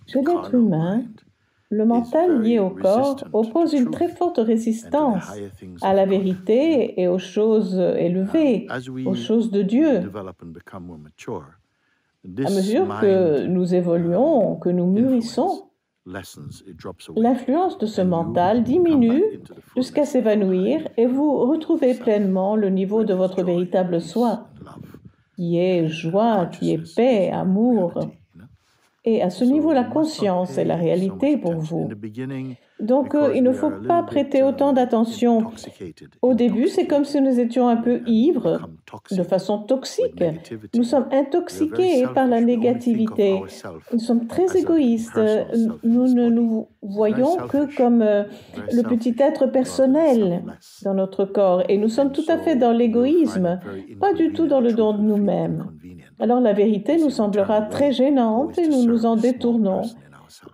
Chez l'être humain, le mental lié au corps oppose une très forte résistance à la vérité et aux choses élevées, aux choses de Dieu. À mesure que nous évoluons, que nous mûrissons, l'influence de ce mental diminue jusqu'à s'évanouir et vous retrouvez pleinement le niveau de votre véritable soi, qui est joie, qui est paix, amour. Et à ce niveau, la conscience est la réalité pour vous. Donc, il ne faut pas prêter autant d'attention. Au début, c'est comme si nous étions un peu ivres, de façon toxique. Nous sommes intoxiqués par la négativité. Nous sommes très égoïstes. Nous ne nous voyons que comme le petit être personnel dans notre corps. Et nous sommes tout à fait dans l'égoïsme, pas du tout dans le don de nous-mêmes. Alors la vérité nous semblera très gênante et nous nous en détournons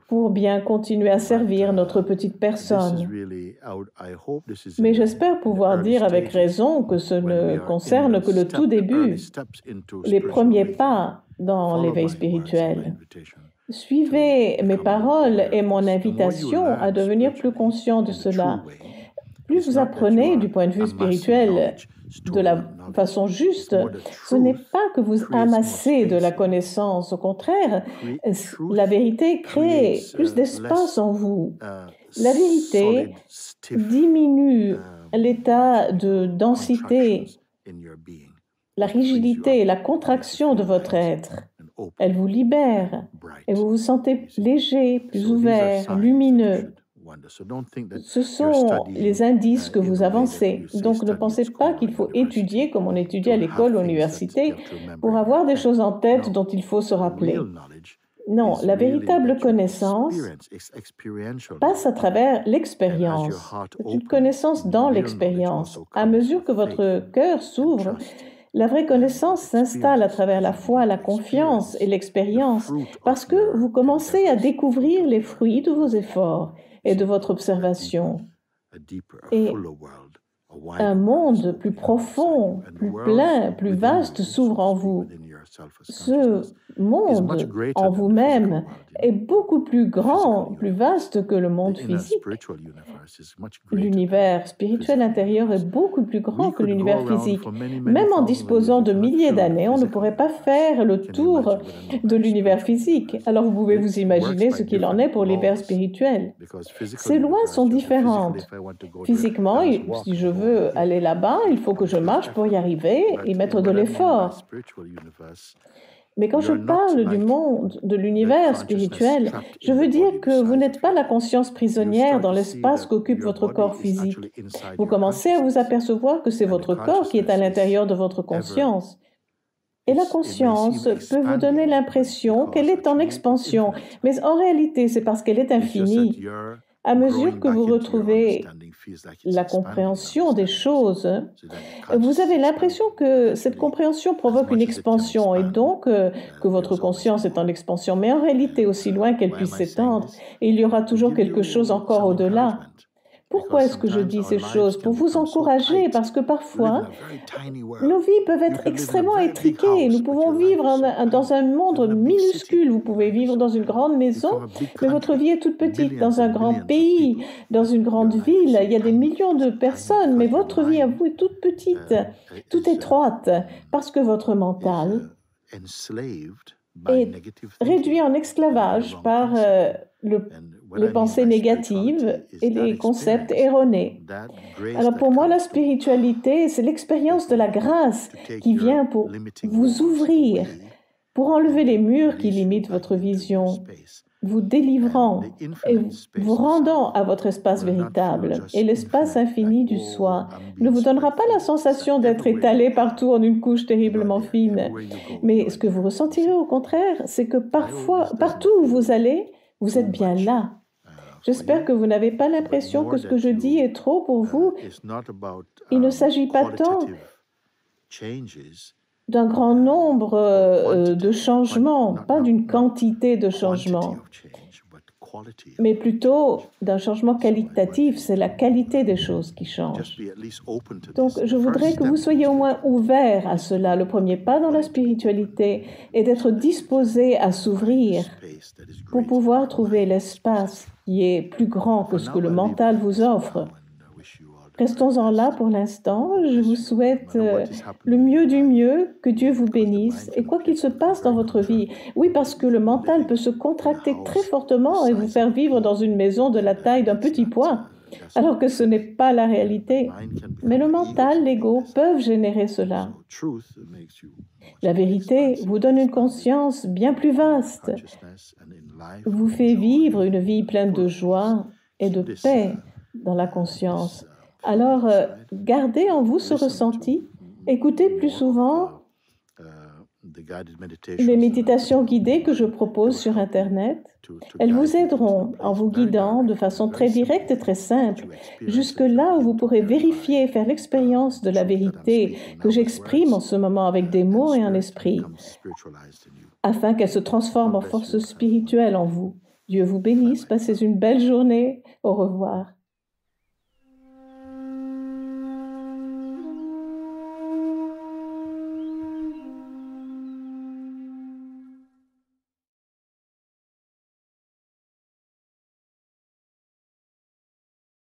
pour bien continuer à servir notre petite personne. Mais j'espère pouvoir dire avec raison que ce ne concerne que le tout début, les premiers pas dans l'éveil spirituel. Suivez mes paroles et mon invitation à devenir plus conscient de cela. Plus vous apprenez du point de vue spirituel de la façon juste, ce n'est pas que vous amassez de la connaissance. Au contraire, la vérité crée plus d'espace en vous. La vérité diminue l'état de densité, la rigidité et la contraction de votre être. Elle vous libère et vous vous sentez léger, plus ouvert, lumineux. Ce sont les indices que vous avancez. Donc ne pensez pas qu'il faut étudier comme on étudie à l'école ou à l'université pour avoir des choses en tête dont il faut se rappeler. Non, la véritable connaissance passe à travers l'expérience. C'est une connaissance dans l'expérience. À mesure que votre cœur s'ouvre, la vraie connaissance s'installe à travers la foi, la confiance et l'expérience, parce que vous commencez à découvrir les fruits de vos efforts et de votre observation. Et un monde plus profond, plus plein, plus vaste s'ouvre en vous. Ce monde en vous-même est beaucoup plus grand, plus vaste que le monde physique. L'univers spirituel intérieur est beaucoup plus grand que l'univers physique. Même en disposant de milliers d'années, on ne pourrait pas faire le tour de l'univers physique. Alors vous pouvez vous imaginer ce qu'il en est pour l'univers spirituel. Ces lois sont différentes. Physiquement, si je veux aller là-bas, il faut que je marche pour y arriver et mettre de l'effort. Mais quand je parle du monde, de l'univers spirituel, je veux dire que vous n'êtes pas la conscience prisonnière dans l'espace qu'occupe votre corps physique. Vous commencez à vous apercevoir que c'est votre corps qui est à l'intérieur de votre conscience. Et la conscience peut vous donner l'impression qu'elle est en expansion, mais en réalité, c'est parce qu'elle est infinie. À mesure que vous retrouvez la compréhension des choses, vous avez l'impression que cette compréhension provoque une expansion et donc que votre conscience est en expansion, mais en réalité, aussi loin qu'elle puisse s'étendre, il y aura toujours quelque chose encore au-delà. Pourquoi est-ce que je dis ces choses? Pour vous encourager, parce que parfois, nos vies peuvent être extrêmement étriquées. Nous pouvons vivre dans un monde minuscule. Vous pouvez vivre dans une grande maison, mais votre vie est toute petite. Dans un grand pays, dans une grande ville, il y a des millions de personnes, mais votre vie à vous est toute petite, toute étroite, parce que votre mental est réduit en esclavage par les pensées négatives et les concepts erronés. Alors pour moi, la spiritualité, c'est l'expérience de la grâce qui vient pour vous ouvrir, pour enlever les murs qui limitent votre vision, vous délivrant et vous rendant à votre espace véritable. Et l'espace infini du soi ne vous donnera pas la sensation d'être étalé partout en une couche terriblement fine. Mais ce que vous ressentirez au contraire, c'est que parfois, partout où vous allez, vous êtes bien là. J'espère que vous n'avez pas l'impression que ce que je dis est trop pour vous. Il ne s'agit pas tant d'un grand nombre de changements, pas d'une quantité de changements, mais plutôt d'un changement qualitatif. C'est la qualité des choses qui change. Donc, je voudrais que vous soyez au moins ouvert à cela. Le premier pas dans la spiritualité est d'être disposé à s'ouvrir pour pouvoir trouver l'espace qui est plus grand que ce que le mental vous offre. Restons-en là pour l'instant. Je vous souhaite le mieux du mieux, que Dieu vous bénisse et quoi qu'il se passe dans votre vie. Oui, parce que le mental peut se contracter très fortement et vous faire vivre dans une maison de la taille d'un petit point, alors que ce n'est pas la réalité. Mais le mental, l'ego peuvent générer cela. La vérité vous donne une conscience bien plus vaste, vous fait vivre une vie pleine de joie et de paix dans la conscience. Alors, gardez en vous ce ressenti, écoutez plus souvent les méditations guidées que je propose sur Internet. Elles vous aideront en vous guidant de façon très directe et très simple, jusque là où vous pourrez vérifier et faire l'expérience de la vérité que j'exprime en ce moment avec des mots et un esprit, afin qu'elle se transforme en force spirituelle en vous. Dieu vous bénisse, passez une belle journée, au revoir.